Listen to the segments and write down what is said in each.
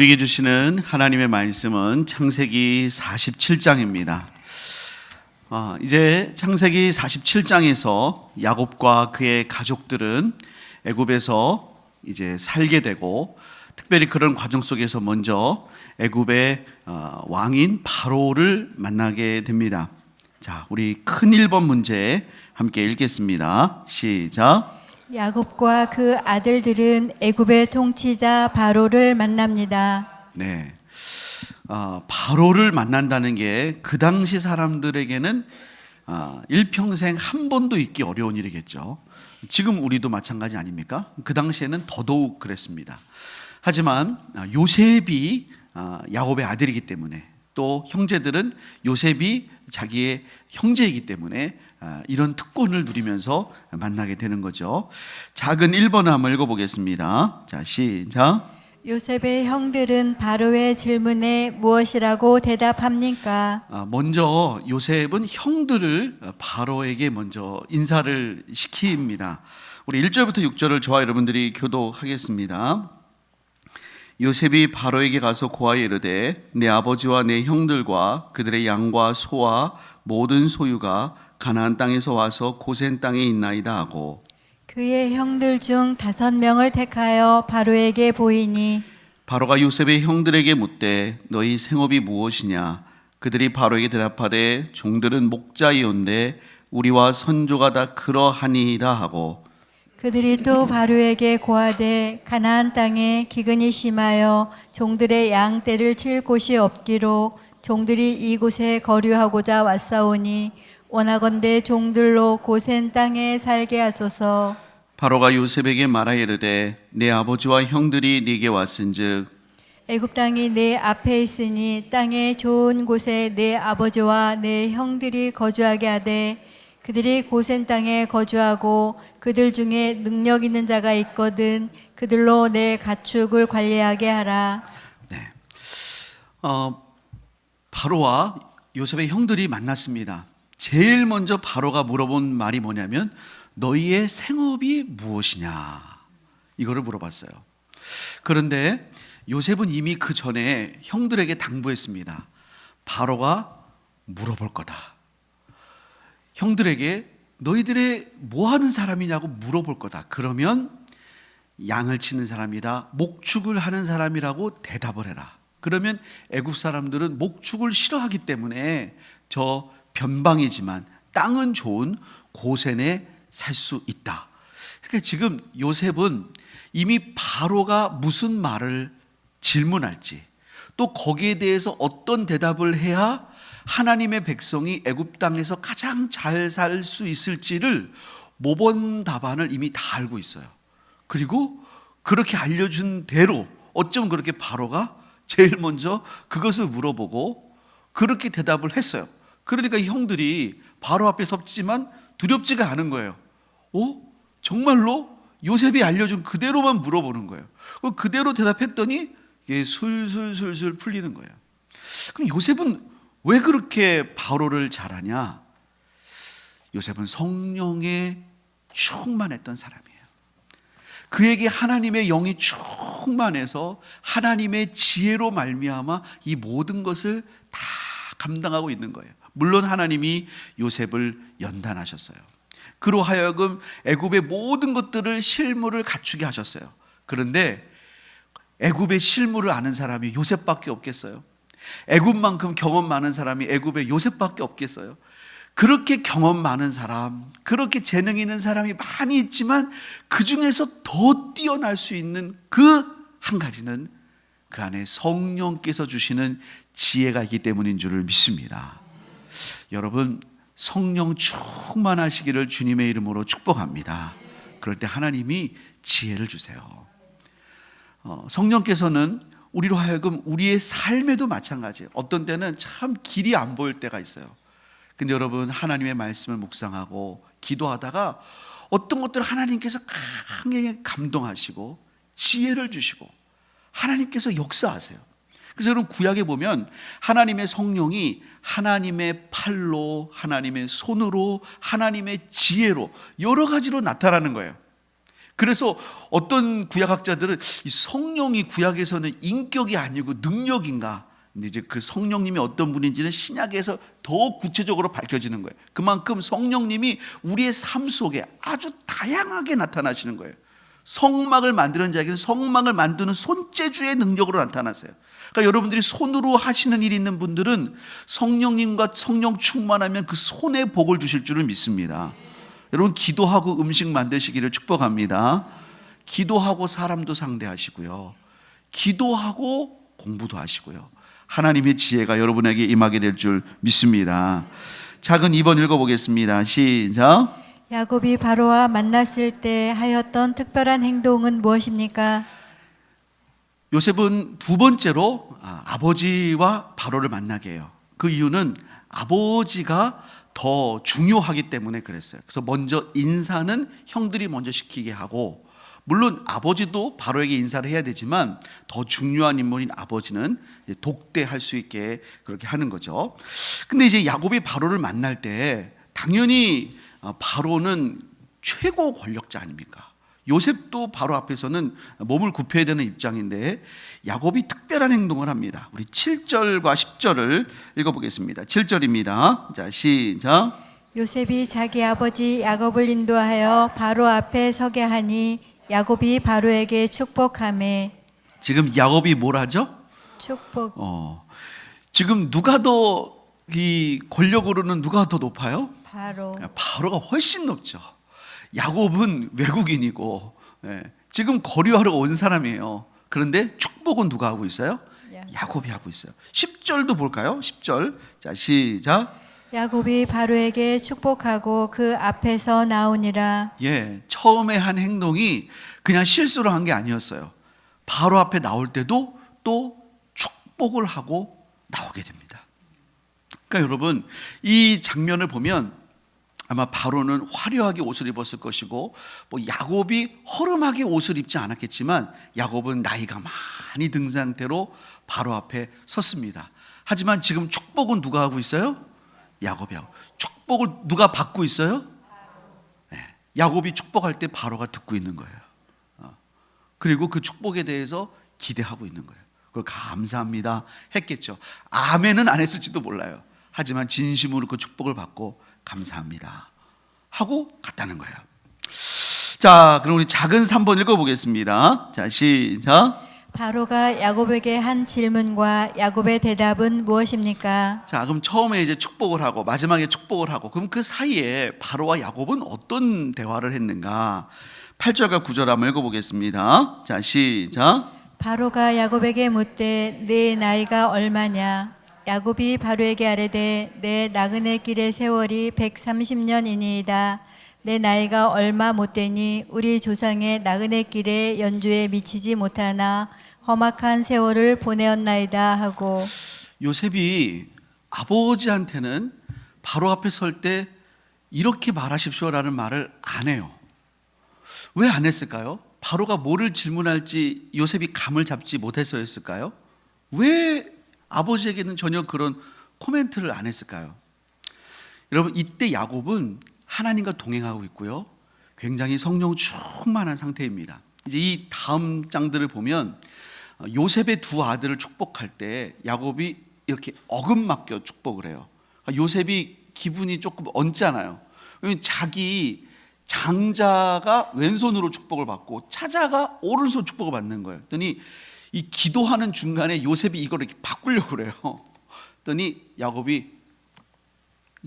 우리에게 주시는 하나님의 말씀은 창세기 47장입니다. 이제 창세기 47장에서 야곱과 그의 가족들은 애굽에서 이제 살게 되고, 특별히 그런 과정 속에서 먼저 애굽의 왕인 바로를 만나게 됩니다. 자, 우리 큰 1번 문제 함께 읽겠습니다. 시작. 야곱과 그 아들들은 애굽의 통치자 바로를 만납니다. 네, 바로를 만난다는 게 그 당시 사람들에게는 일평생 한 번도 있기 어려운 일이겠죠. 지금 우리도 마찬가지 아닙니까? 그 당시에는 더더욱 그랬습니다. 하지만 요셉이 야곱의 아들이기 때문에, 또 형제들은 요셉이 자기의 형제이기 때문에 이런 특권을 누리면서 만나게 되는 거죠. 작은 1번을 한번 읽어보겠습니다. 자, 시작. 요셉의 형들은 바로의 질문에 무엇이라고 대답합니까? 먼저 요셉은 형들을 바로에게 먼저 인사를 시킵니다. 우리 1절부터 6절을 저와 여러분들이 교독하겠습니다. 요셉이 바로에게 가서 고하여 이르되 내 아버지와 내 형들과 그들의 양과 소와 모든 소유가 가나안 땅에서 와서 고센 땅에 있나이다 하고, 그의 형들 중 5명을 택하여 바로에게 보이니 바로가 요셉의 형들에게 묻되 너희 생업이 무엇이냐? 그들이 바로에게 대답하되 종들은 목자이온데 우리와 선조가 다 그러하니이다 하고, 그들이 또 바로에게 고하되 가나안 땅에 기근이 심하여 종들의 양떼를 칠 곳이 없기로 종들이 이곳에 거류하고자 왔사오니 원하건대 종들로 고센 땅에 살게 하소서. 바로가 요셉에게 말하여 이르되 내 아버지와 형들이 네게 왔은즉 애굽 땅이 내 앞에 있으니 땅의 좋은 곳에 내 아버지와 내 형들이 거주하게 하되 그들이 고센 땅에 거주하고 그들 중에 능력 있는 자가 있거든 그들로 내 가축을 관리하게 하라. 네, 바로와 요셉의 형들이 만났습니다. 제일 먼저 바로가 물어본 말이 뭐냐면 너희의 생업이 무엇이냐, 이거를 물어봤어요. 그런데 요셉은 이미 그 전에 형들에게 당부했습니다. 바로가 물어볼 거다. 형들에게 너희들의 뭐 하는 사람이냐고 물어볼 거다. 그러면 양을 치는 사람이다, 목축을 하는 사람이라고 대답을 해라. 그러면 애굽 사람들은 목축을 싫어하기 때문에 저 변방이지만 땅은 좋은 고센에 살 수 있다. 그러니까 지금 요셉은 이미 바로가 무슨 말을 질문할지, 또 거기에 대해서 어떤 대답을 해야 하나님의 백성이 애굽 땅에서 가장 잘 살 수 있을지를 모범 답안을 이미 다 알고 있어요. 그리고 그렇게 알려준 대로 어쩜 그렇게 바로가 제일 먼저 그것을 물어보고 그렇게 대답을 했어요. 그러니까 형들이 바로 앞에 섰지만 두렵지가 않은 거예요. 정말로? 요셉이 알려준 그대로만 물어보는 거예요. 그대로 대답했더니 이게 술술술술 풀리는 거예요. 그럼 요셉은 왜 그렇게 바로를 잘하냐? 요셉은 성령에 충만했던 사람이에요. 그에게 하나님의 영이 충만해서 하나님의 지혜로 말미암아 이 모든 것을 다 감당하고 있는 거예요. 물론 하나님이 요셉을 연단하셨어요. 그로 하여금 애굽의 모든 것들을 실무를 갖추게 하셨어요. 그런데 애굽의 실무를 아는 사람이 요셉밖에 없겠어요? 애굽만큼 경험 많은 사람이 애굽의 요셉밖에 없겠어요? 그렇게 경험 많은 사람, 그렇게 재능 있는 사람이 많이 있지만 그 중에서 더 뛰어날 수 있는 그 한 가지는 그 안에 성령께서 주시는 지혜가 있기 때문인 줄을 믿습니다. 여러분, 성령 충만하시기를 주님의 이름으로 축복합니다. 그럴 때 하나님이 지혜를 주세요. 성령께서는 우리로 하여금 우리의 삶에도 마찬가지예요. 어떤 때는 참 길이 안 보일 때가 있어요. 근데 여러분, 하나님의 말씀을 묵상하고 기도하다가 어떤 것들을 하나님께서 강하게 감동하시고 지혜를 주시고 하나님께서 역사하세요. 그래서 여러분, 구약에 보면 하나님의 성령이 하나님의 팔로, 하나님의 손으로, 하나님의 지혜로 여러 가지로 나타나는 거예요. 그래서 어떤 구약학자들은 이 성령이 구약에서는 인격이 아니고 능력인가? 근데 이제 그 성령님이 어떤 분인지는 신약에서 더 구체적으로 밝혀지는 거예요. 그만큼 성령님이 우리의 삶 속에 아주 다양하게 나타나시는 거예요. 성막을 만드는 자에게는 성막을 만드는 손재주의 능력으로 나타나세요. 그러니까 여러분들이 손으로 하시는 일이 있는 분들은 성령님과 성령 충만하면 그 손에 복을 주실 줄을 믿습니다. 여러분 기도하고 음식 만드시기를 축복합니다. 기도하고 사람도 상대하시고요. 기도하고 공부도 하시고요. 하나님의 지혜가 여러분에게 임하게 될 줄 믿습니다. 작은 2번 읽어보겠습니다. 시작. 야곱이 바로와 만났을 때 하였던 특별한 행동은 무엇입니까? 요셉은 두 번째로 아버지와 바로를 만나게 해요. 그 이유는 아버지가 더 중요하기 때문에 그랬어요. 그래서 먼저 인사는 형들이 먼저 시키게 하고, 물론 아버지도 바로에게 인사를 해야 되지만 더 중요한 인물인 아버지는 독대할 수 있게 그렇게 하는 거죠. 근데 이제 야곱이 바로를 만날 때 당연히 바로는 최고 권력자 아닙니까? 요셉도 바로 앞에서는 몸을 굽혀야 되는 입장인데 야곱이 특별한 행동을 합니다. 우리 7절과 10절을 읽어보겠습니다. 7절입니다. 자, 시작. 요셉이 자기 아버지 야곱을 인도하여 바로 앞에 서게 하니 야곱이 바로에게 축복하매. 지금 야곱이 뭘 하죠? 축복. 지금 누가 더 이 권력으로는 누가 더 높아요? 바로가 훨씬 높죠. 야곱은 외국인이고 지금 거류하러 온 사람이에요. 그런데 축복은 누가 하고 있어요? 야곱이 하고 있어요. 10절도 볼까요? 10절. 자, 시작. 야곱이 바로에게 축복하고 그 앞에서 나오니라. 처음에 한 행동이 그냥 실수로 한 게 아니었어요. 바로 앞에 나올 때도 또 축복을 하고 나오게 됩니다. 그러니까 여러분 이 장면을 보면 아마 바로는 화려하게 옷을 입었을 것이고 야곱이 허름하게 옷을 입지 않았겠지만 야곱은 나이가 많이 든 상태로 바로 앞에 섰습니다. 하지만 지금 축복은 누가 하고 있어요? 야곱이 하고. 축복을 누가 받고 있어요? 야곱이 축복할 때 바로가 듣고 있는 거예요. 그리고 그 축복에 대해서 기대하고 있는 거예요. 그걸 감사합니다 했겠죠. 아멘은 안 했을지도 몰라요. 하지만 진심으로 그 축복을 받고 감사합니다 하고 갔다는 거예요. 자, 그럼 우리 작은 3번 읽어보겠습니다. 자, 시작. 바로가 야곱에게 한 질문과 야곱의 대답은 무엇입니까? 자, 그럼 처음에 이제 축복을 하고 마지막에 축복을 하고, 그럼 그 사이에 바로와 야곱은 어떤 대화를 했는가? 8절과 9절 한번 읽어보겠습니다. 자, 시작. 바로가 야곱에게 묻되 네 나이가 얼마냐? 야곱이 바로에게 아뢰되 내 나그네 길의 세월이 130년이니이다. 내 나이가 얼마 못되니 우리 조상의 나그네 길의 연주에 미치지 못하나 험악한 세월을 보내었나이다 하고. 요셉이 아버지한테는 바로 앞에 설 때 이렇게 말하십시오라는 말을 안 해요. 왜 안 했을까요? 바로가 뭐를 질문할지 요셉이 감을 잡지 못해서였을까요? 왜 아버지에게는 전혀 그런 코멘트를 안 했을까요? 여러분 이때 야곱은 하나님과 동행하고 있고요. 굉장히 성령 충만한 상태입니다. 이제 이 다음 장들을 보면 요셉의 두 아들을 축복할 때 야곱이 이렇게 어금맞겨 축복을 해요. 요셉이 기분이 조금 언짢아요. 왜냐하면 자기 장자가 왼손으로 축복을 받고 차자가 오른손 축복을 받는 거예요. 그랬더니 이 기도하는 중간에 요셉이 이걸 이렇게 바꾸려고 그래요. 그랬더니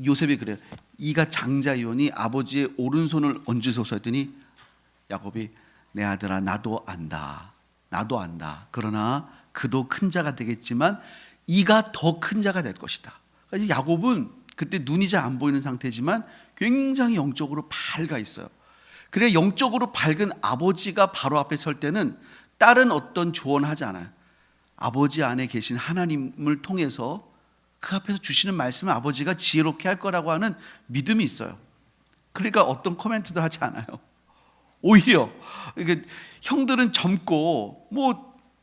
요셉이 그래요. 이가 장자이오니 아버지의 오른손을 얹으소서 했더니 야곱이 내 아들아 나도 안다. 그러나 그도 큰 자가 되겠지만 이가 더 큰 자가 될 것이다. 그러니까 야곱은 그때 눈이 잘 안 보이는 상태지만 굉장히 영적으로 밝아 있어요. 그래 영적으로 밝은 아버지가 바로 앞에 설 때는 딸은 어떤 조언하지 않아요. 아버지 안에 계신 하나님을 통해서 그 앞에서 주시는 말씀을 아버지가 지혜롭게 할 거라고 하는 믿음이 있어요. 그러니까 어떤 코멘트도 하지 않아요. 오히려 형들은 젊고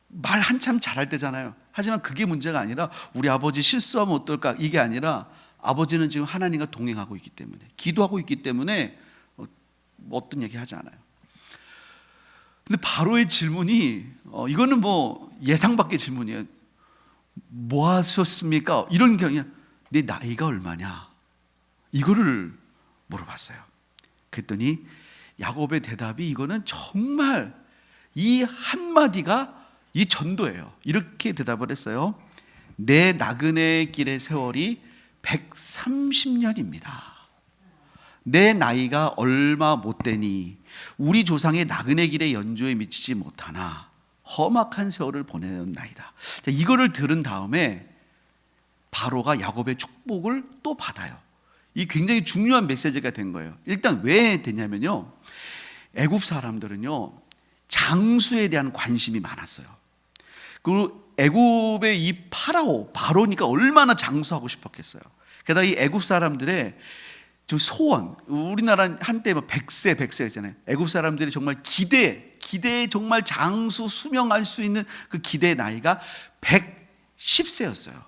말 한참 잘할 때잖아요. 하지만 그게 문제가 아니라 우리 아버지 실수하면 어떨까 이게 아니라 아버지는 지금 하나님과 동행하고 있기 때문에 기도하고 있기 때문에 어떤 얘기 하지 않아요. 근데 바로의 질문이 이거는 뭐 예상 밖의 질문이에요. 뭐 하셨습니까? 이런 게 아니라 내 나이가 얼마냐? 이거를 물어봤어요. 그랬더니 야곱의 대답이 이거는 정말 이 한마디가 이 전도예요. 이렇게 대답을 했어요. 내 나그네 길의 세월이 130년입니다. 내 나이가 얼마 못 되니 우리 조상의 나그네 길의 연조에 미치지 못하나 험악한 세월을 보내었나이다. 자, 이거를 들은 다음에 바로가 야곱의 축복을 또 받아요. 이 굉장히 중요한 메시지가 된 거예요. 일단 왜 됐냐면요, 애굽 사람들은요 장수에 대한 관심이 많았어요. 그리고 애굽의 이 바로니까 얼마나 장수하고 싶었겠어요. 게다가 이 애굽 사람들의 저 소원, 우리나라 한때 뭐 100세 있잖아요. 애굽 사람들이 정말 기대에 정말 장수 수명할 수 있는 그 기대의 나이가 110세였어요.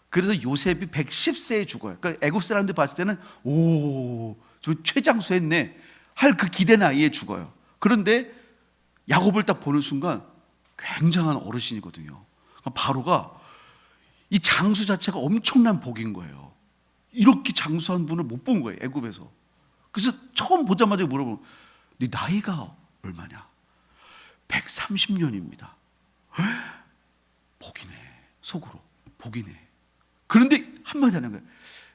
그래서 요셉이 110세에 죽어요. 그러니까 애굽 사람들 봤을 때는 저 최장수했네 할 그 기대 나이에 죽어요. 그런데 야곱을 딱 보는 순간 굉장한 어르신이거든요. 바로가 이 장수 자체가 엄청난 복인 거예요. 이렇게 장수한 분을 못 본 거예요, 애굽에서. 그래서 처음 보자마자 물어보면 네 나이가 얼마냐? 130년입니다. 복이네. 속으로 복이네. 그런데 한마디 하는 거예요.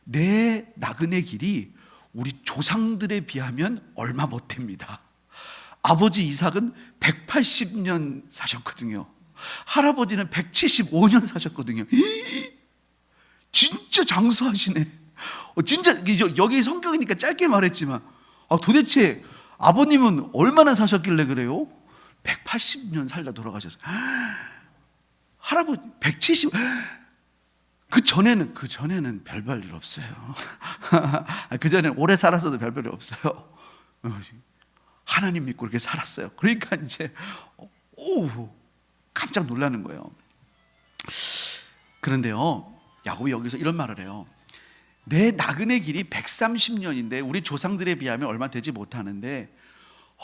내 나그네 길이 우리 조상들에 비하면 얼마 못 됩니다. 아버지 이삭은 180년 사셨거든요. 할아버지는 175년 사셨거든요. 진짜 장수하시네. 진짜 여기 성경이니까 짧게 말했지만 도대체 아버님은 얼마나 사셨길래 그래요? 180년 살다 돌아가셨어요. 할아버지 170. 그 전에는 별별 일 없어요. 그 전에는 오래 살았어도 별별 일 없어요. 하나님 믿고 이렇게 살았어요. 그러니까 이제 깜짝 놀라는 거예요. 그런데요, 야곱이 여기서 이런 말을 해요. 내 나그네 길이 130년인데 우리 조상들에 비하면 얼마 되지 못하는데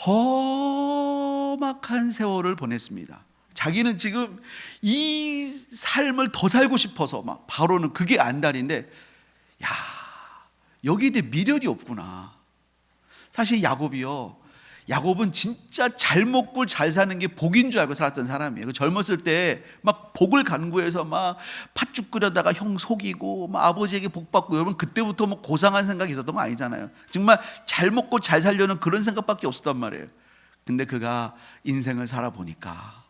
험악한 세월을 보냈습니다. 자기는 지금 이 삶을 더 살고 싶어서 막 바로는 그게 안달인데, 야, 여기에 대해 미련이 없구나. 사실 야곱은 진짜 잘 먹고 잘 사는 게 복인 줄 알고 살았던 사람이에요. 젊었을 때 막 복을 간구해서 막 팥죽 끓여다가 형 속이고 막 아버지에게 복 받고, 여러분 그때부터 뭐 고상한 생각이 있었던 거 아니잖아요. 정말 잘 먹고 잘 살려는 그런 생각밖에 없었단 말이에요. 근데 그가 인생을 살아보니까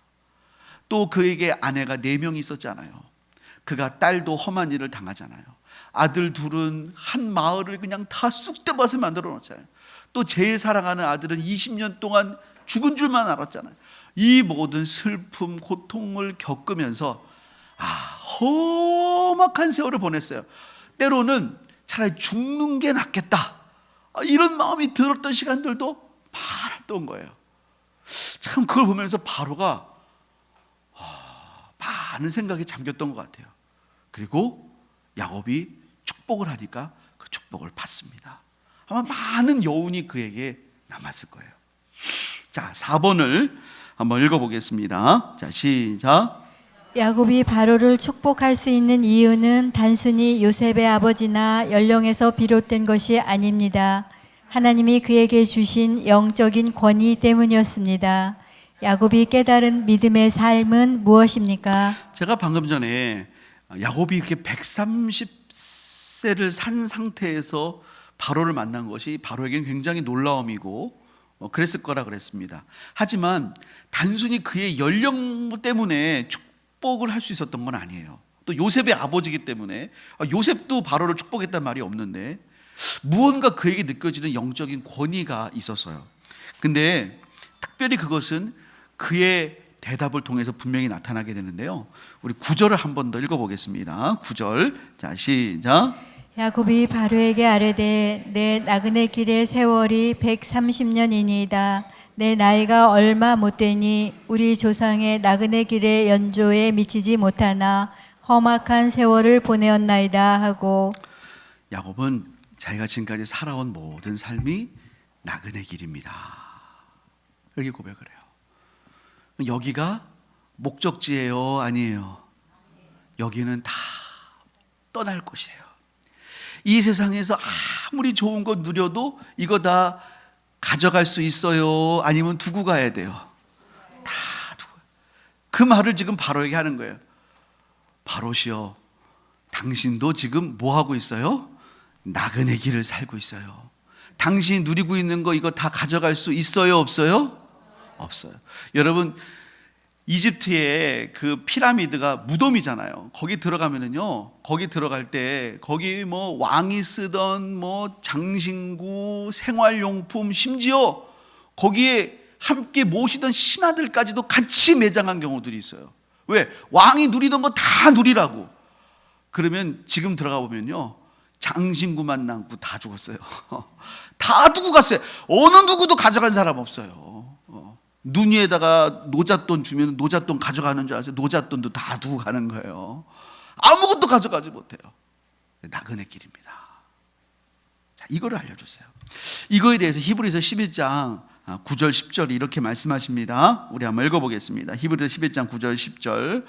또 그에게 아내가 4명이 있었잖아요. 그가 딸도 험한 일을 당하잖아요. 아들 둘은 한 마을을 그냥 다 쑥대밭을 만들어 놓잖아요. 또 제일 사랑하는 아들은 20년 동안 죽은 줄만 알았잖아요. 이 모든 슬픔, 고통을 겪으면서 험악한 세월을 보냈어요. 때로는 차라리 죽는 게 낫겠다, 이런 마음이 들었던 시간들도 많았던 거예요. 참 그걸 보면서 바로가 많은 생각에 잠겼던 것 같아요. 그리고 야곱이 축복을 하니까 그 축복을 받습니다. 아마 많은 여운이 그에게 남았을 거예요. 자, 4번을 한번 읽어보겠습니다. 자, 시작. 야곱이 바로를 축복할 수 있는 이유는 단순히 요셉의 아버지나 연령에서 비롯된 것이 아닙니다. 하나님이 그에게 주신 영적인 권위 때문이었습니다. 야곱이 깨달은 믿음의 삶은 무엇입니까? 제가 방금 전에 야곱이 이렇게 130세를 산 상태에서 바로를 만난 것이 바로에게는 굉장히 놀라움이고 그랬을 거라 그랬습니다. 하지만 단순히 그의 연령 때문에 축복을 할 수 있었던 건 아니에요. 또 요셉의 아버지이기 때문에 요셉도 바로를 축복했단 말이 없는데 무언가 그에게 느껴지는 영적인 권위가 있었어요. 근데 특별히 그것은 그의 대답을 통해서 분명히 나타나게 되는데요. 우리 9절을 한 번 더 읽어보겠습니다. 9절. 자, 시작. 야곱이 바로에게 아뢰되 내 나그네 길의 세월이 130년이니이다. 내 나이가 얼마 못 되니 우리 조상의 나그네 길의 연조에 미치지 못하나 험악한 세월을 보내었나이다 하고, 야곱은 자기가 지금까지 살아온 모든 삶이 나그네 길입니다, 이렇게 고백을 해요. 여기가 목적지예요, 아니에요? 여기는 다 떠날 곳이에요. 이 세상에서 아무리 좋은 거 누려도 이거 다 가져갈 수 있어요, 아니면 두고 가야 돼요? 다 두고. 그 말을 지금 바로에게 하는 거예요. 바로시여, 당신도 지금 뭐 하고 있어요? 나그네 길을 살고 있어요. 당신이 누리고 있는 거 이거 다 가져갈 수 있어요, 없어요? 없어요. 여러분, 이집트의 그 피라미드가 무덤이잖아요. 거기 들어가면은요, 거기 들어갈 때 거기 뭐 왕이 쓰던 뭐 장신구, 생활용품, 심지어 거기에 함께 모시던 신하들까지도 같이 매장한 경우들이 있어요. 왜? 왕이 누리던 거 다 누리라고. 그러면 지금 들어가 보면요, 장신구만 남고 다 죽었어요. 다 두고 갔어요. 어느 누구도 가져간 사람 없어요. 눈 위에다가 노잣돈 주면 노잣돈 가져가는 줄 아세요? 노잣돈도 다 두고 가는 거예요. 아무것도 가져가지 못해요. 나그네 길입니다. 자, 이거를 알려주세요. 이거에 대해서 히브리서 11장 9절 10절이 이렇게 말씀하십니다. 우리 한번 읽어보겠습니다. 히브리서 11장 9절 10절.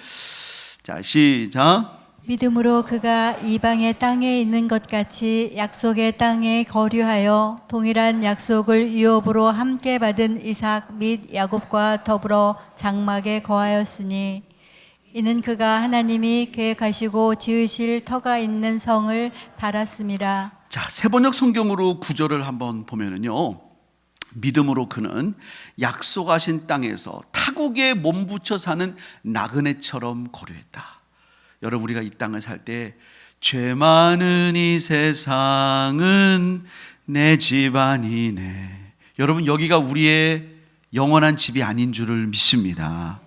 자, 시작. 믿음으로 그가 이방의 땅에 있는 것 같이 약속의 땅에 거류하여 동일한 약속을 유업으로 함께 받은 이삭 및 야곱과 더불어 장막에 거하였으니 이는 그가 하나님이 계획하시고 지으실 터가 있는 성을 바랐습니다. 자, 세번역 성경으로 구절을 한번 보면은요, 믿음으로 그는 약속하신 땅에서 타국에 몸붙여 사는 나그네처럼 거류했다. 여러분, 우리가 이 땅을 살 때 죄 많은 이 세상은 내 집 아니네. 여러분, 여기가 우리의 영원한 집이 아닌 줄을 믿습니다.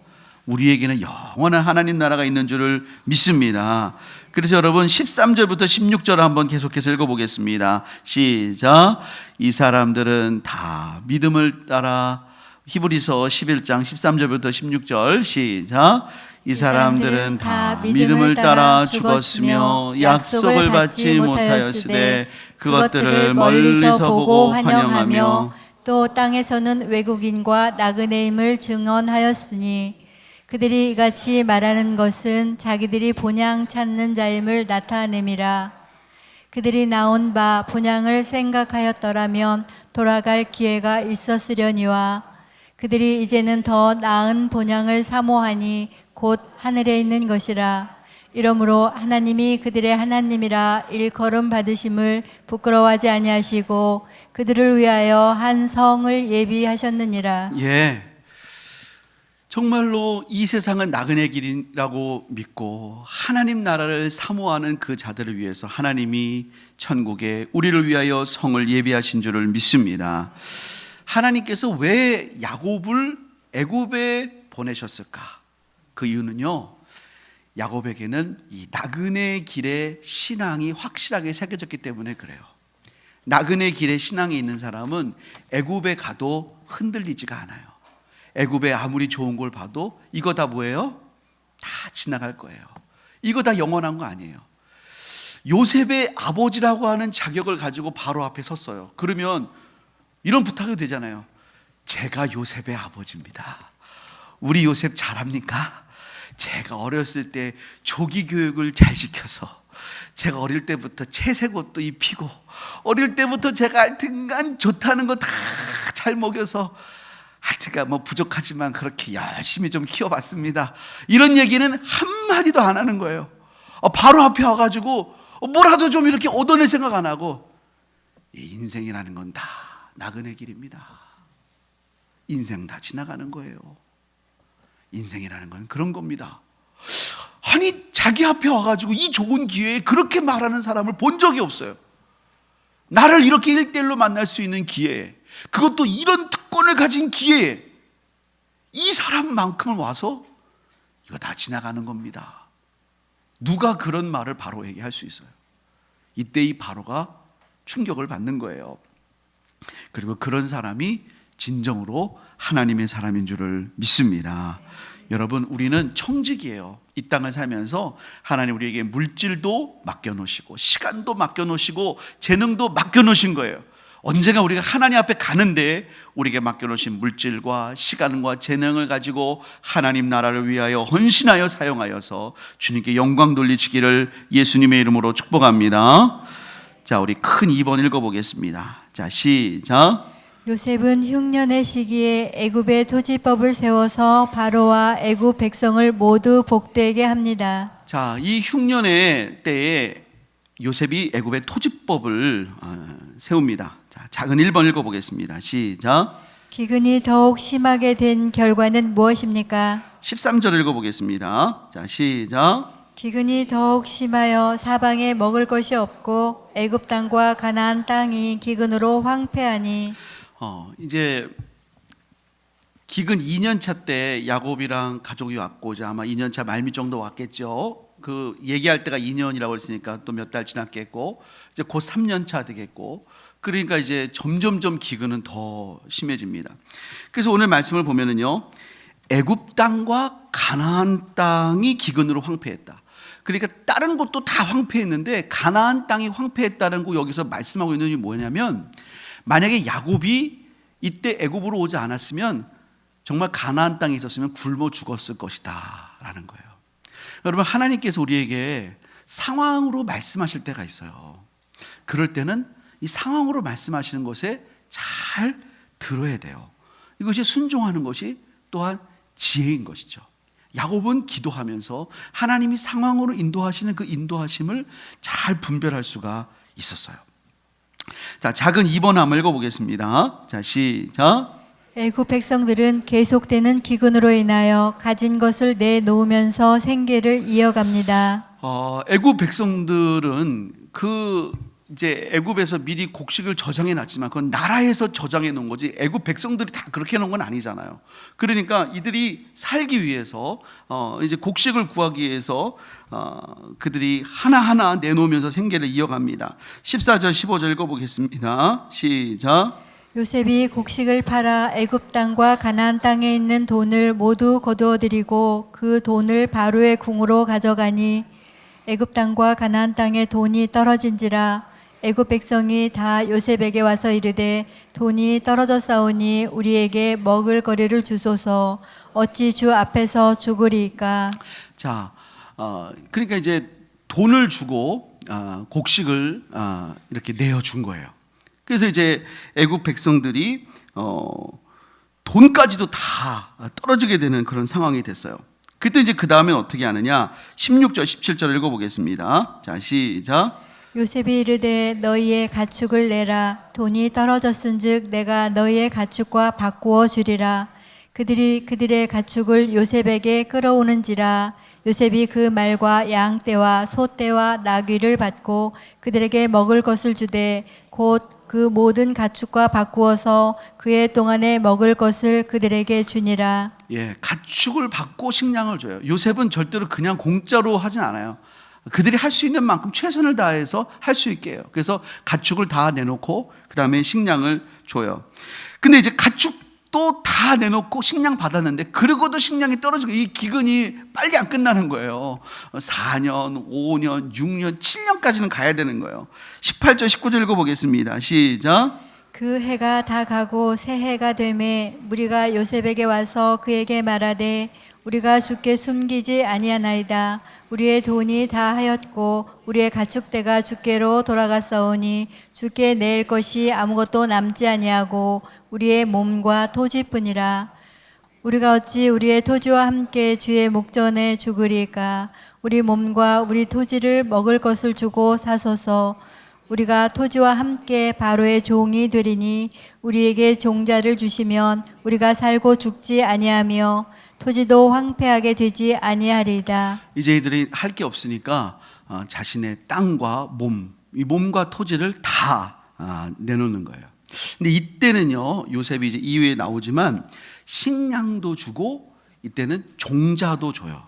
우리에게는 영원한 하나님 나라가 있는 줄을 믿습니다. 그래서 여러분 13절부터 16절 한번 계속해서 읽어보겠습니다. 시작. 이 사람들은 다 믿음을 따라, 히브리서 11장 13절부터 16절 시작. 이 사람들은 다 믿음을 따라 죽었으며 약속을 받지 못하였으되 그것들을 멀리서 보고 환영하며 또 땅에서는 외국인과 나그네임을 증언하였으니 그들이 이같이 말하는 것은 자기들이 본향 찾는 자임을 나타냄이라. 그들이 나온 바 본향을 생각하였더라면 돌아갈 기회가 있었으려니와 그들이 이제는 더 나은 본향을 사모하니 곧 하늘에 있는 것이라. 이러므로 하나님이 그들의 하나님이라 일컬음 받으심을 부끄러워하지 아니하시고 그들을 위하여 한 성을 예비하셨느니라. 예, 정말로 이 세상은 나그네 길이라고 믿고 하나님 나라를 사모하는 그 자들을 위해서 하나님이 천국에 우리를 위하여 성을 예비하신 줄을 믿습니다. 하나님께서 왜 야곱을 애굽에 보내셨을까? 그 이유는요, 야곱에게는 이 나그네 길의 신앙이 확실하게 새겨졌기 때문에 그래요. 나그네 길의 신앙이 있는 사람은 애굽에 가도 흔들리지가 않아요. 애굽에 아무리 좋은 걸 봐도 이거 다 뭐예요? 다 지나갈 거예요. 이거 다 영원한 거 아니에요. 요셉의 아버지라고 하는 자격을 가지고 바로 앞에 섰어요. 그러면 이런 부탁이 되잖아요. 제가 요셉의 아버지입니다. 우리 요셉 잘합니까? 제가 어렸을 때 조기 교육을 잘 시켜서 제가 어릴 때부터 채색 옷도 입히고 어릴 때부터 제가 하여튼간 좋다는 거 다 잘 먹여서 하여튼간 뭐 부족하지만 그렇게 열심히 좀 키워봤습니다. 이런 얘기는 한마디도 안 하는 거예요. 바로 앞에 와가지고 뭐라도 좀 이렇게 얻어낼 생각 안 하고, 인생이라는 건 다 나그네 길입니다. 인생 다 지나가는 거예요. 인생이라는 건 그런 겁니다. 아니, 자기 앞에 와가지고 이 좋은 기회에 그렇게 말하는 사람을 본 적이 없어요. 나를 이렇게 1대1로 만날 수 있는 기회에, 그것도 이런 특권을 가진 기회에 이 사람만큼은 와서 이거 다 지나가는 겁니다. 누가 그런 말을 바로에게 할 수 있어요? 이때 이 바로가 충격을 받는 거예요. 그리고 그런 사람이 진정으로 하나님의 사람인 줄을 믿습니다. 여러분, 우리는 청직이에요. 이 땅을 살면서 하나님 우리에게 물질도 맡겨놓으시고 시간도 맡겨놓으시고 재능도 맡겨놓으신 거예요. 언젠가 우리가 하나님 앞에 가는데 우리에게 맡겨놓으신 물질과 시간과 재능을 가지고 하나님 나라를 위하여 헌신하여 사용하여서 주님께 영광 돌리시기를 예수님의 이름으로 축복합니다. 자, 우리 큰 2번 읽어보겠습니다. 자, 시작. 요셉은 흉년의 시기에 애굽의 토지법을 세워서 바로와 애굽 백성을 모두 복되게 합니다. 자, 이 흉년의 때에 요셉이 애굽의 토지법을 세웁니다. 자, 작은 1번 읽어보겠습니다. 시작. 기근이 더욱 심하게 된 결과는 무엇입니까? 13절 읽어보겠습니다. 자, 시작. 기근이 더욱 심하여 사방에 먹을 것이 없고 애굽 땅과 가나안 땅이 기근으로 황폐하니. 이제 기근 2년차 때 야곱이랑 가족이 왔고 이제 아마 2년차 말미 정도 왔겠죠. 그 얘기할 때가 2년이라고 했으니까 또 몇 달 지났겠고 이제 곧 3년차 되겠고, 그러니까 이제 점점점 기근은 더 심해집니다. 그래서 오늘 말씀을 보면은요, 애굽 땅과 가나안 땅이 기근으로 황폐했다. 그러니까 다른 곳도 다 황폐했는데 가나안 땅이 황폐했다는 거 여기서 말씀하고 있는 게 뭐냐면, 만약에 야곱이 이때 애굽으로 오지 않았으면 정말 가나안 땅에 있었으면 굶어 죽었을 것이다 라는 거예요. 여러분, 하나님께서 우리에게 상황으로 말씀하실 때가 있어요. 그럴 때는 이 상황으로 말씀하시는 것에 잘 들어야 돼요. 이것이 순종하는 것이 또한 지혜인 것이죠. 야곱은 기도하면서 하나님이 상황으로 인도하시는 그 인도하심을 잘 분별할 수가 있었어요. 자, 작은 2번 한번 읽어보겠습니다. 자, 시작. 애굽 백성들은 계속되는 기근으로 인하여 가진 것을 내놓으면서 생계를 이어갑니다. 애굽 백성들은 이제 애굽에서 미리 곡식을 저장해 놨지만 그건 나라에서 저장해 놓은 거지 애굽 백성들이 다 그렇게 해 놓은 건 아니잖아요. 그러니까 이들이 살기 위해서 이제 곡식을 구하기 위해서 그들이 하나하나 내놓으면서 생계를 이어갑니다. 14절 15절 읽어보겠습니다. 시작. 요셉이 곡식을 팔아 애굽 땅과 가나안 땅에 있는 돈을 모두 거두어들이고 그 돈을 바로의 궁으로 가져가니 애굽 땅과 가나안 땅에 돈이 떨어진지라. 애굽 백성이 다 요셉에게 와서 이르되 돈이 떨어졌사오니 우리에게 먹을 거리를 주소서. 어찌 주 앞에서 죽으리이까. 자, 그러니까 이제 돈을 주고 곡식을 이렇게 내어준 거예요. 그래서 이제 애굽 백성들이 돈까지도 다 떨어지게 되는 그런 상황이 됐어요. 그때 이제 그 다음에 어떻게 하느냐? 16절 17절 읽어보겠습니다. 자, 시작. 요셉이 이르되 너희의 가축을 내라. 돈이 떨어졌은즉 내가 너희의 가축과 바꾸어 주리라. 그들이 그들의 가축을 요셉에게 끌어오는지라. 요셉이 그 말과 양떼와 소떼와 나귀를 받고 그들에게 먹을 것을 주되 곧 그 모든 가축과 바꾸어서 그의 동안에 먹을 것을 그들에게 주니라. 예, 가축을 받고 식량을 줘요. 요셉은 절대로 그냥 공짜로 하진 않아요. 그들이 할 수 있는 만큼 최선을 다해서 할 수 있게 해요. 그래서 가축을 다 내놓고 그 다음에 식량을 줘요. 근데 이제 가축도 다 내놓고 식량 받았는데 그러고도 식량이 떨어지고 이 기근이 빨리 안 끝나는 거예요. 4년, 5년, 6년, 7년까지는 가야 되는 거예요. 18절 19절 읽어보겠습니다. 시작. 그 해가 다 가고 새 해가 되매 무리가 요셉에게 와서 그에게 말하되 우리가 주께 숨기지 아니하나이다. 우리의 돈이 다 하였고 우리의 가축대가 주께로 돌아갔사오니 주께 낼 것이 아무것도 남지 아니하고 우리의 몸과 토지뿐이라. 우리가 어찌 우리의 토지와 함께 주의 목전에 죽으리까. 우리 몸과 우리 토지를 먹을 것을 주고 사소서. 우리가 토지와 함께 바로의 종이 되리니 우리에게 종자를 주시면 우리가 살고 죽지 아니하며 토지도 황폐하게 되지 아니하리이다. 이제 이들이 할 게 없으니까 자신의 땅과 이 몸과 토지를 다 내놓는 거예요. 근데 이때는요, 요셉이 이제 이후에 나오지만 식량도 주고 이때는 종자도 줘요.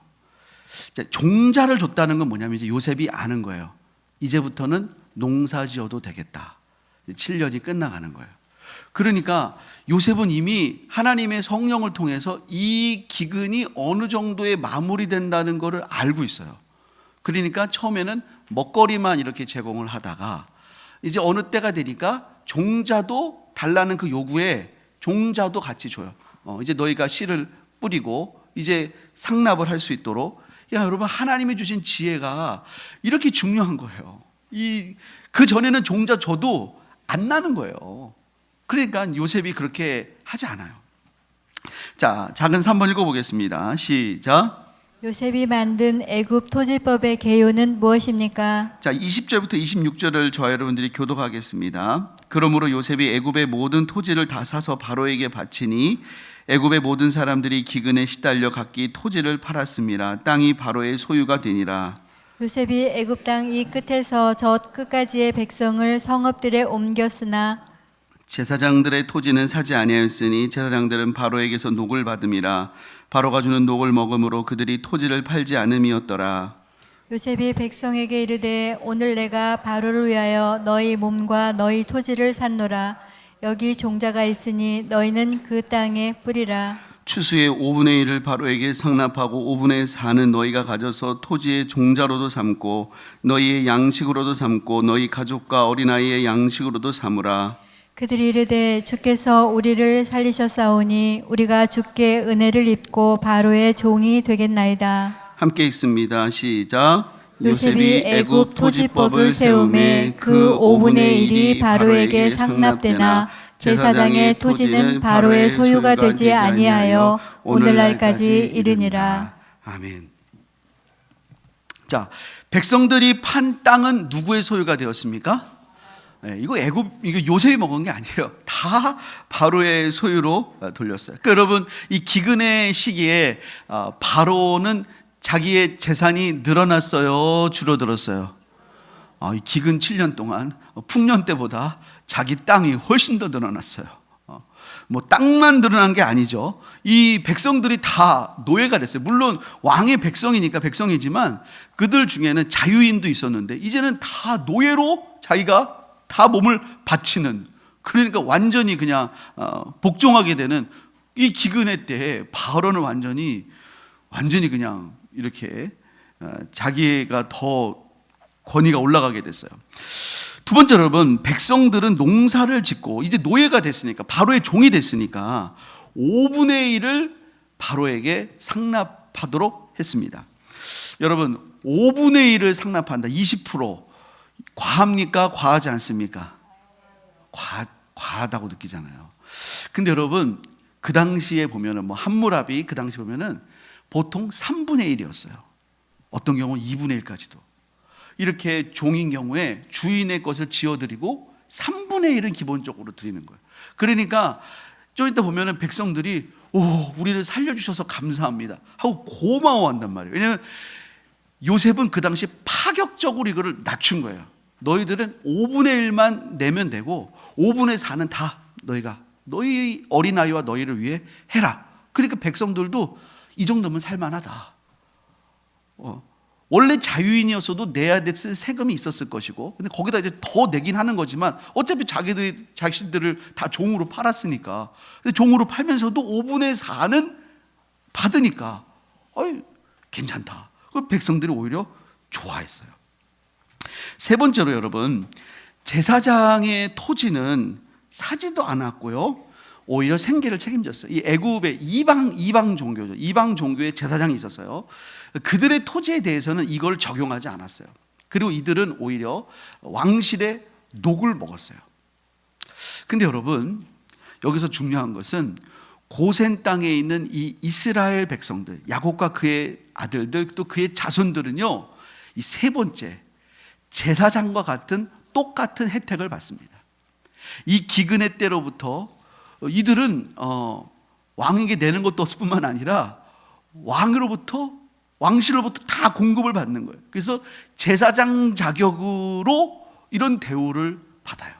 종자를 줬다는 건 뭐냐면 이제 요셉이 아는 거예요. 이제부터는 농사 지어도 되겠다. 7년이 끝나가는 거예요. 그러니까 요셉은 이미 하나님의 성령을 통해서 이 기근이 어느 정도에 마무리된다는 것을 알고 있어요. 그러니까 처음에는 먹거리만 이렇게 제공을 하다가 이제 어느 때가 되니까 종자도 달라는 그 요구에 종자도 같이 줘요. 이제 너희가 씨를 뿌리고 이제 상납을 할 수 있도록. 여러분, 하나님이 주신 지혜가 이렇게 중요한 거예요. 그 전에는 종자 줘도 안 나는 거예요. 그러니까 요셉이 그렇게 하지 않아요. 자, 작은 3번 읽어보겠습니다. 시작. 요셉이 만든 애굽 토지법의 개요는 무엇입니까? 자, 20절부터 26절을 저와 여러분들이 교독하겠습니다. 그러므로 요셉이 애굽의 모든 토지를 다 사서 바로에게 바치니 애굽의 모든 사람들이 기근에 시달려 각기 토지를 팔았습니다. 땅이 바로의 소유가 되니라. 요셉이 애굽 땅 이 끝에서 저 끝까지의 백성을 성읍들에 옮겼으나 제사장들의 토지는 사지 아니하였으니 제사장들은 바로에게서 녹을 받음이라. 바로가 주는 녹을 먹음으로 그들이 토지를 팔지 않음이었더라. 요셉이 백성에게 이르되 오늘 내가 바로를 위하여 너희 몸과 너희 토지를 샀노라. 여기 종자가 있으니 너희는 그 땅에 뿌리라. 추수의 5분의 1을 바로에게 상납하고 5분의 4는 너희가 가져서 토지의 종자로도 삼고 너희의 양식으로도 삼고 너희 가족과 어린아이의 양식으로도 삼으라. 그들이 이르되 주께서 우리를 살리셨사오니 우리가 주께 은혜를 입고 바로의 종이 되겠나이다. 함께 읽습니다. 시작. 요셉이 애굽 토지법을 세우매 그 5분의 1이 바로에게 상납되나 제사장의 토지는 바로의 소유가 되지 아니하여 오늘날까지 이르니라. 아멘. 자, 백성들이 판 땅은 누구의 소유가 되었습니까? 이거 요셉이 먹은 게 아니에요. 다 바로의 소유로 돌렸어요. 그러니까 여러분, 이 기근의 시기에 바로는 자기의 재산이 늘어났어요, 줄어들었어요? 이 기근 7년 동안 풍년 때보다 자기 땅이 훨씬 더 늘어났어요. 뭐 땅만 늘어난 게 아니죠. 이 백성들이 다 노예가 됐어요. 물론 왕의 백성이니까 백성이지만 그들 중에는 자유인도 있었는데 이제는 다 노예로 자기가 다 몸을 바치는, 그러니까 완전히 그냥 복종하게 되는 이 기근의 때에 바로는 완전히 그냥 이렇게 자기가 더 권위가 올라가게 됐어요. 두 번째, 여러분, 백성들은 농사를 짓고 이제 노예가 됐으니까, 바로의 종이 됐으니까 5분의 1을 바로에게 상납하도록 했습니다. 여러분, 5분의 1을 상납한다. 20%. 과합니까? 과하지 않습니까? 과하다고 느끼잖아요. 근데 여러분, 그 당시에 보면은 함무라비 그 당시 보면은 보통 3분의 1이었어요. 어떤 경우는 2분의 1까지도. 이렇게 종인 경우에 주인의 것을 지어드리고 3분의 1은 기본적으로 드리는 거예요. 그러니까 좀 이따 보면은 백성들이 우리를 살려주셔서 감사합니다 하고 고마워한단 말이에요. 왜냐하면 요셉은 그 당시 파격적으로 이거를 낮춘 거예요. 너희들은 5분의 1만 내면 되고 5분의 4는 다 너희가 너희 어린아이와 너희를 위해 해라. 그러니까 백성들도 이 정도면 살만하다. 원래 자유인이었어도 내야 됐을 세금이 있었을 것이고, 근데 거기다 이제 더 내긴 하는 거지만 어차피 자신들을 다 종으로 팔았으니까. 근데 종으로 팔면서도 5분의 4는 받으니까 괜찮다. 그 백성들이 오히려 좋아했어요. 세 번째로, 여러분, 제사장의 토지는 사지도 않았고요, 오히려 생계를 책임졌어요. 이 애굽의 이방 종교죠. 이방 종교의 제사장이 있었어요. 그들의 토지에 대해서는 이걸 적용하지 않았어요. 그리고 이들은 오히려 왕실의 녹을 먹었어요. 근데 여러분, 여기서 중요한 것은 고센 땅에 있는 이 이스라엘 백성들, 야곱과 그의 아들들, 또 그의 자손들은요, 이 세 번째 제사장과 같은 똑같은 혜택을 받습니다. 이 기근의 때로부터 이들은 왕에게 내는 것도 없을 뿐만 아니라 왕실로부터 다 공급을 받는 거예요. 그래서 제사장 자격으로 이런 대우를 받아요.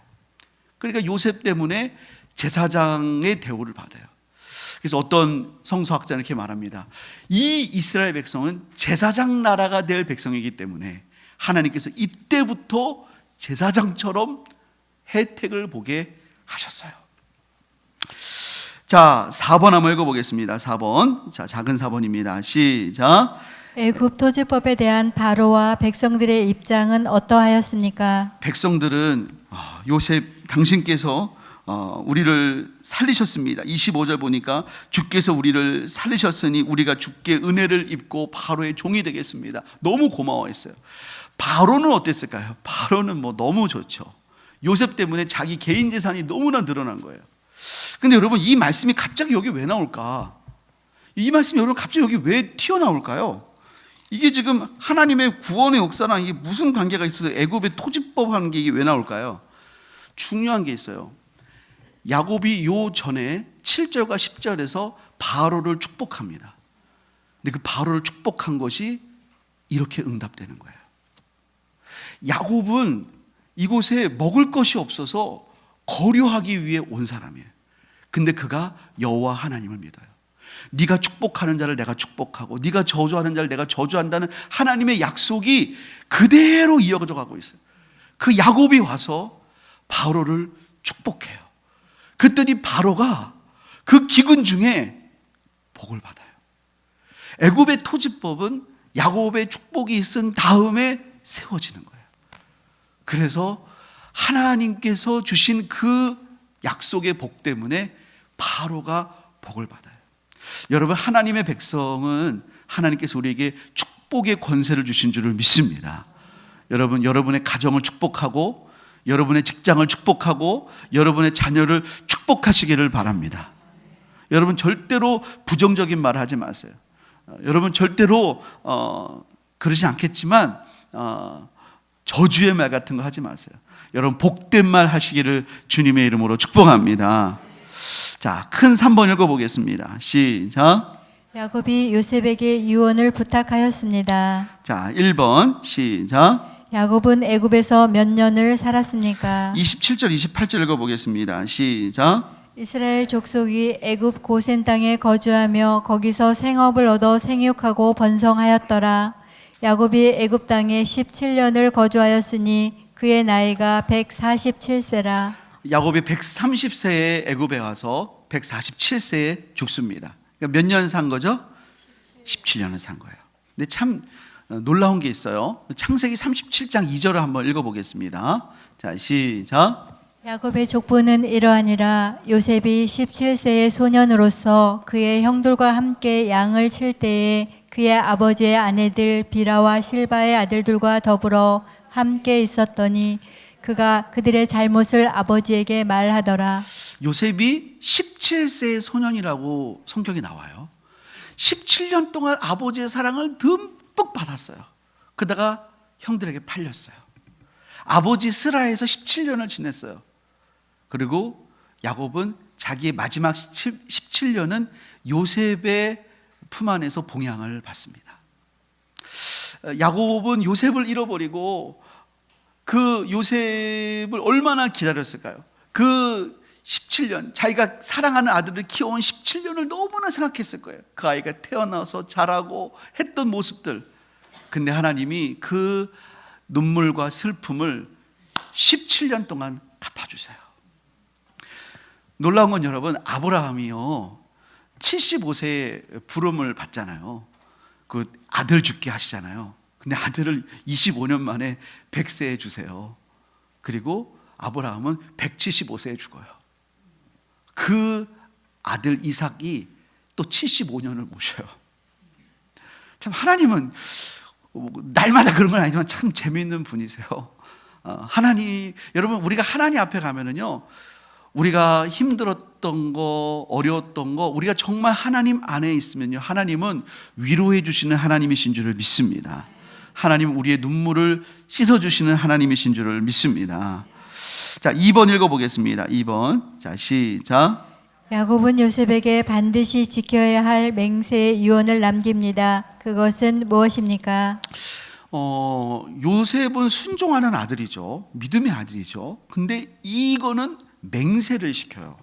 그러니까 요셉 때문에 제사장의 대우를 받아요. 그래서 어떤 성서학자는 이렇게 말합니다. 이 이스라엘 백성은 제사장 나라가 될 백성이기 때문에 하나님께서 이때부터 제사장처럼 혜택을 보게 하셨어요. 자, 4번 한번 읽어보겠습니다. 4번. 자, 작은 4번입니다. 시작. 애굽 토지법에 대한 바로와 백성들의 입장은 어떠하였습니까? 백성들은 요셉 당신께서 우리를 살리셨습니다. 25절 보니까 주께서 우리를 살리셨으니 우리가 주께 은혜를 입고 바로의 종이 되겠습니다. 너무 고마워했어요. 바로는 어땠을까요? 바로는 너무 좋죠. 요셉 때문에 자기 개인 재산이 너무나 늘어난 거예요. 근데 여러분, 이 말씀이 갑자기 여기 왜 나올까? 이 말씀이 여러분 갑자기 여기 왜 튀어나올까요? 이게 지금 하나님의 구원의 역사랑 이게 무슨 관계가 있어서 애굽의 토지법 하는 게 이게 왜 나올까요? 중요한 게 있어요. 야곱이 요 전에 7절과 10절에서 바로를 축복합니다. 근데 그 바로를 축복한 것이 이렇게 응답되는 거예요. 야곱은 이곳에 먹을 것이 없어서 거류하기 위해 온 사람이에요. 근데 그가 여호와 하나님을 믿어요. 네가 축복하는 자를 내가 축복하고 네가 저주하는 자를 내가 저주한다는 하나님의 약속이 그대로 이어져 가고 있어요. 그 야곱이 와서 바로를 축복해요. 그랬더니 바로가 그 기근 중에 복을 받아요. 애굽의 토지법은 야곱의 축복이 있은 다음에 세워지는 거예요. 그래서 하나님께서 주신 그 약속의 복 때문에 바로가 복을 받아요. 여러분, 하나님의 백성은 하나님께서 우리에게 축복의 권세를 주신 줄을 믿습니다. 여러분, 여러분의 가정을 축복하고 여러분의 직장을 축복하고 여러분의 자녀를 축복하시기를 바랍니다. 여러분, 절대로 부정적인 말 하지 마세요. 여러분, 절대로 그러지 않겠지만 저주의 말 같은 거 하지 마세요. 여러분, 복된 말 하시기를 주님의 이름으로 축복합니다. 자, 큰 3번 읽어보겠습니다. 시작. 야곱이 요셉에게 유언을 부탁하였습니다. 자, 1번 시작. 야곱은 애굽에서 몇 년을 살았습니까? 27절 28절 읽어보겠습니다. 시작. 이스라엘 족속이 애굽 고센 땅에 거주하며 거기서 생업을 얻어 생육하고 번성하였더라. 야곱이 애굽 땅에 17년을 거주하였으니 그의 나이가 147세라. 야곱이 130세에 애굽에 와서 147세에 죽습니다. 그러니까 몇 년 산 거죠? 17년을 산 거예요. 근데 참 놀라운 게 있어요. 창세기 37장 2절을 한번 읽어보겠습니다. 자, 시작. 야곱의 족보는 이러하니라. 요셉이 17세의 소년으로서 그의 형들과 함께 양을 칠 때에 그의 아버지의 아내들 비라와 실바의 아들들과 더불어 함께 있었더니 그가 그들의 잘못을 아버지에게 말하더라. 요셉이 17세의 소년이라고 성경에 나와요. 17년 동안 아버지의 사랑을 듬뿍 받았어요. 그러다가 형들에게 팔렸어요. 아버지 스라에서 17년을 지냈어요. 그리고 야곱은 자기의 마지막 17년은 요셉의 품 안에서 봉양을 받습니다. 야곱은 요셉을 잃어버리고 그 요셉을 얼마나 기다렸을까요? 그 17년, 자기가 사랑하는 아들을 키워온 17년을 너무나 생각했을 거예요. 그 아이가 태어나서 자라고 했던 모습들. 근데 하나님이 그 눈물과 슬픔을 17년 동안 갚아주세요. 놀라운 건 여러분, 아브라함이요 75세에 부름을 받잖아요. 그 아들 죽게 하시잖아요. 근데 아들을 25년 만에 100세에 주세요. 그리고 아브라함은 175세에 죽어요. 그 아들 이삭이 또 75년을 모셔요. 참 하나님은 날마다 그런 건 아니지만 참 재미있는 분이세요. 하나님, 여러분, 우리가 하나님 앞에 가면은요, 우리가 힘들었던 거, 어려웠던 거, 우리가 정말 하나님 안에 있으면요, 하나님은 위로해 주시는 하나님이신 줄을 믿습니다. 하나님, 우리의 눈물을 씻어주시는 하나님이신 줄을 믿습니다. 자, 2번 읽어보겠습니다. 2번. 자, 시작. 야곱은 요셉에게 반드시 지켜야 할 맹세의 유언을 남깁니다. 그것은 무엇입니까? 요셉은 순종하는 아들이죠. 믿음의 아들이죠. 근데 이거는 맹세를 시켜요.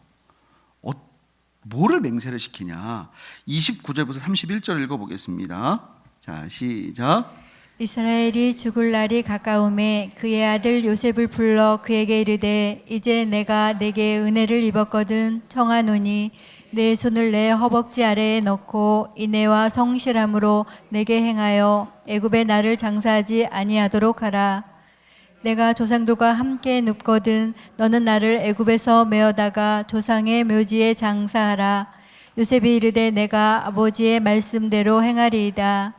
뭐를 맹세를 시키냐? 29절부터 31절 읽어보겠습니다. 자, 시작. 이스라엘이 죽을 날이 가까움에 그의 아들 요셉을 불러 그에게 이르되 이제 내가 내게 은혜를 입었거든 청하노니 내 손을 내 허벅지 아래에 넣고 인애와 성실함으로 내게 행하여 애굽에 나를 장사하지 아니하도록 하라. 내가 조상들과 함께 눕거든 너는 나를 애굽에서 메어다가 조상의 묘지에 장사하라. 요셉이 이르되 내가 아버지의 말씀대로 행하리이다.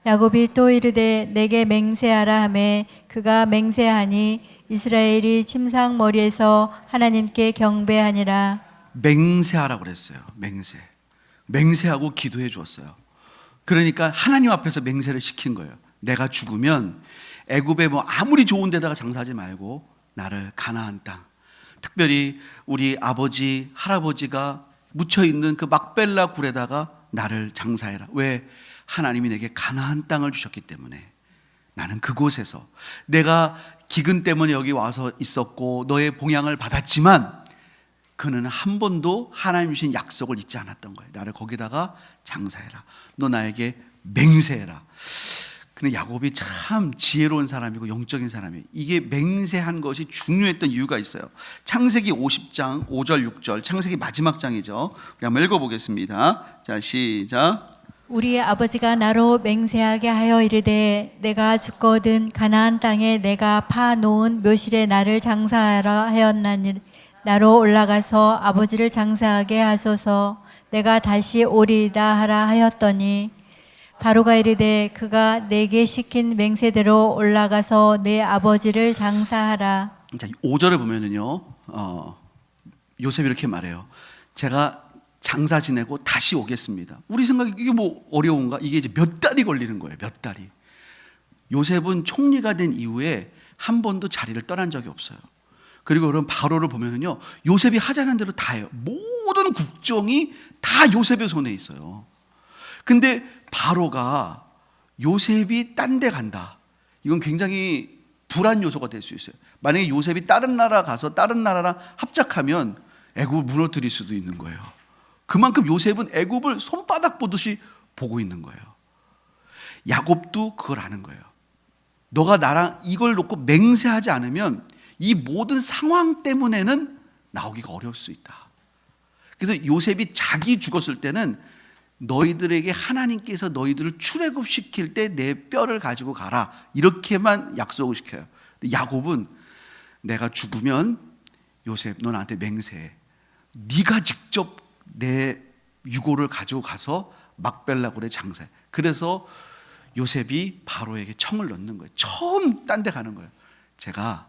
야곱이 또 이르되 내게 맹세하라 하매 그가 맹세하니 이스라엘이 침상머리에서 하나님께 경배하니라. 맹세하라고 그랬어요. 맹세하고 기도해 주었어요. 그러니까 하나님 앞에서 맹세를 시킨 거예요. 내가 죽으면 애굽에 뭐 아무리 좋은 데다가 장사하지 말고 나를 가나안 땅, 특별히 우리 아버지 할아버지가 묻혀 있는 그 막벨라 굴에다가 나를 장사해라. 왜? 하나님이 내게 가나안 땅을 주셨기 때문에. 나는 그곳에서 내가 기근 때문에 여기 와서 있었고 너의 봉양을 받았지만 그는 한 번도 하나님 주신 약속을 잊지 않았던 거예요. 나를 거기다가 장사해라. 너 나에게 맹세해라. 근데 야곱이 참 지혜로운 사람이고 영적인 사람이에요. 이게 맹세한 것이 중요했던 이유가 있어요. 창세기 50장 5절 6절, 창세기 마지막 장이죠. 우리 한번 읽어보겠습니다. 자, 시작. 우리 아버지가 나로 맹세하게 하여 이르되 내가 죽거든 가나안 땅에 내가 파 놓은 묘실에 나를 장사하라 하였나니 나로 올라가서 아버지를 장사하게 하소서. 내가 다시 오리이다 하라 하였더니 바로가 이르되 그가 내게 시킨 맹세대로 올라가서 내 아버지를 장사하라. 자, 5절을 보면은요, 요셉이 이렇게 말해요. 제가 장사 지내고 다시 오겠습니다. 우리 생각에 이게 뭐 어려운가? 이게 이제 몇 달이 걸리는 거예요. 몇 달이. 요셉은 총리가 된 이후에 한 번도 자리를 떠난 적이 없어요. 그리고 그럼 바로를 보면은요, 요셉이 하자는 대로 다 해요. 모든 국정이 다 요셉의 손에 있어요. 근데 바로가 요셉이 딴 데 간다. 이건 굉장히 불안 요소가 될 수 있어요. 만약에 요셉이 다른 나라 가서 다른 나라랑 합작하면 애굽을 무너뜨릴 수도 있는 거예요. 그만큼 요셉은 애굽을 손바닥 보듯이 보고 있는 거예요. 야곱도 그걸 아는 거예요. 너가 나랑 이걸 놓고 맹세하지 않으면 이 모든 상황 때문에는 나오기가 어려울 수 있다. 그래서 요셉이 자기 죽었을 때는 너희들에게 하나님께서 너희들을 출애굽시킬 때 내 뼈를 가지고 가라, 이렇게만 약속을 시켜요. 야곱은 내가 죽으면 요셉 너 나한테 맹세해. 네가 직접 내 유고를 가지고 가서 막벨라굴에 장사해. 그래서 요셉이 바로에게 청을 넣는 거예요. 처음 딴 데 가는 거예요. 제가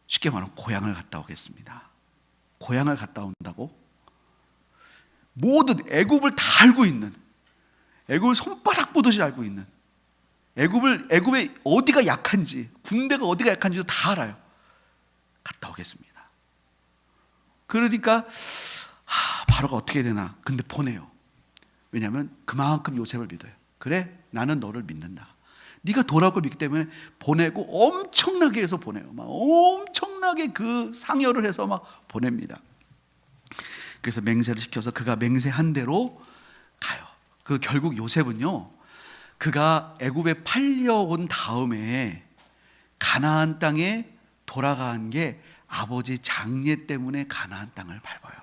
쉽게 말하면 고향을 갔다 오겠습니다. 고향을 갔다 온다고? 모든 애굽을 다 알고 있는, 애굽을 손바닥 보듯이 알고 있는, 애굽의 어디가 약한지, 군대가 어디가 약한지도 다 알아요. 갔다 오겠습니다. 그러니까 바로가 어떻게 되나? 근데 보내요. 왜냐하면 그만큼 요셉을 믿어요. 그래, 나는 너를 믿는다. 네가 돌아올 걸 믿기 때문에 보내고, 엄청나게 해서 보내요. 막 엄청나게 그 상여를 해서 막 보냅니다. 그래서 맹세를 시켜서 그가 맹세한 대로 가요. 그 결국 요셉은요, 그가 애굽에 팔려온 다음에 가나안 땅에 돌아간 게 아버지 장례 때문에 가나안 땅을 밟아요.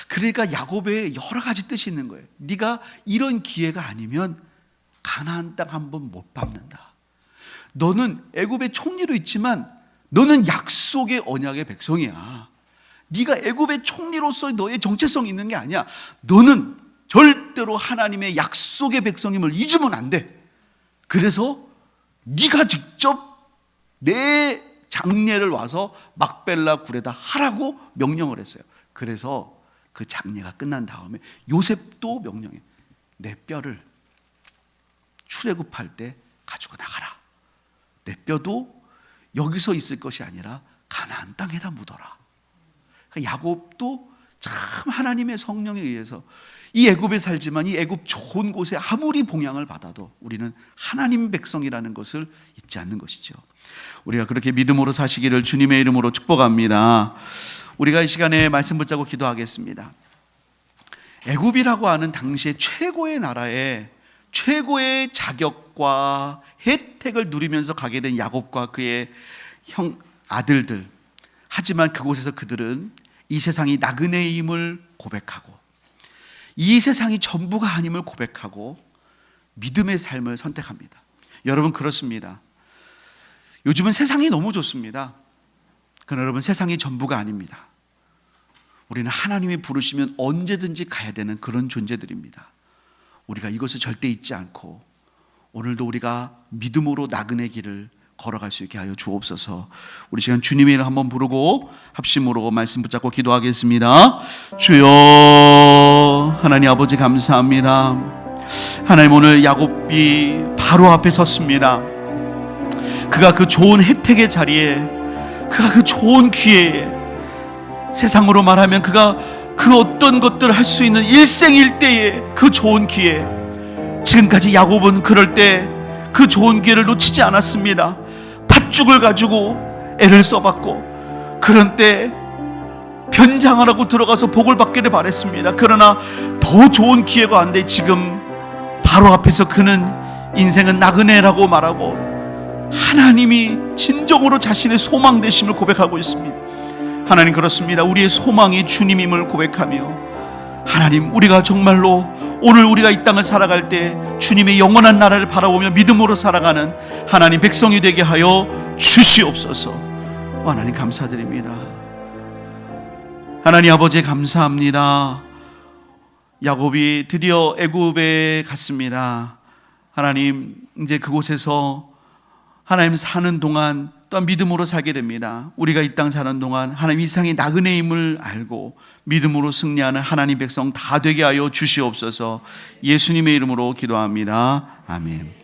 그러니까 야곱의 여러 가지 뜻이 있는 거예요. 네가 이런 기회가 아니면 가나안 땅 한번 못 밟는다. 너는 애굽의 총리로 있지만 너는 약속의 언약의 백성이야. 네가 애굽의 총리로서 너의 정체성이 있는 게 아니야. 너는 절대로 하나님의 약속의 백성임을 잊으면 안 돼. 그래서 네가 직접 내 장례를 와서 막벨라 굴에다 하라고 명령을 했어요. 그래서 그 장례가 끝난 다음에 요셉도 명령해. 내 뼈를 출애굽할 때 가지고 나가라. 내 뼈도 여기서 있을 것이 아니라 가나안 땅에다 묻어라. 그러니까 야곱도 참 하나님의 성령에 의해서 이 애굽에 살지만 이 애굽 좋은 곳에 아무리 봉양을 받아도 우리는 하나님 백성이라는 것을 잊지 않는 것이죠. 우리가 그렇게 믿음으로 사시기를 주님의 이름으로 축복합니다. 우리가 이 시간에 말씀 붙잡고 기도하겠습니다. 애굽이라고 하는 당시의 최고의 나라에 최고의 자격과 혜택을 누리면서 가게 된 야곱과 그의 아들들, 하지만 그곳에서 그들은 이 세상이 나그네임을 고백하고 이 세상이 전부가 아님을 고백하고 믿음의 삶을 선택합니다. 여러분, 그렇습니다. 요즘은 세상이 너무 좋습니다. 그러나 여러분, 세상이 전부가 아닙니다. 우리는 하나님이 부르시면 언제든지 가야 되는 그런 존재들입니다. 우리가 이것을 절대 잊지 않고 오늘도 우리가 믿음으로 나그네 길을 걸어갈 수 있게 하여 주옵소서. 우리 시간 주님의 이름 한번 부르고 합심으로 말씀 붙잡고 기도하겠습니다. 주여, 하나님 아버지 감사합니다. 하나님, 오늘 야곱이 바로 앞에 섰습니다. 그가 그 좋은 혜택의 자리에, 그가 그 좋은 기회에, 세상으로 말하면 그가 그 어떤 것들을 할 수 있는 일생일대의 그 좋은 기회, 지금까지 야곱은 그럴 때 그 좋은 기회를 놓치지 않았습니다. 팥죽을 가지고 애를 써봤고 그런 때 변장을 하고 들어가서 복을 받기를 바랬습니다. 그러나 더 좋은 기회가 왔는데 지금 바로 앞에서 그는 인생은 나그네라고 말하고 하나님이 진정으로 자신의 소망 되심을 고백하고 있습니다. 하나님, 그렇습니다. 우리의 소망이 주님임을 고백하며 하나님, 우리가 정말로 오늘 우리가 이 땅을 살아갈 때 주님의 영원한 나라를 바라보며 믿음으로 살아가는 하나님 백성이 되게 하여 주시옵소서. 하나님 감사드립니다. 하나님 아버지 감사합니다. 야곱이 드디어 애굽에 갔습니다. 하나님, 이제 그곳에서 하나님 사는 동안 또한 믿음으로 살게 됩니다. 우리가 이 땅 사는 동안 하나님 이 세상의 나그네임을 알고 믿음으로 승리하는 하나님 백성 다 되게 하여 주시옵소서. 예수님의 이름으로 기도합니다. 아멘.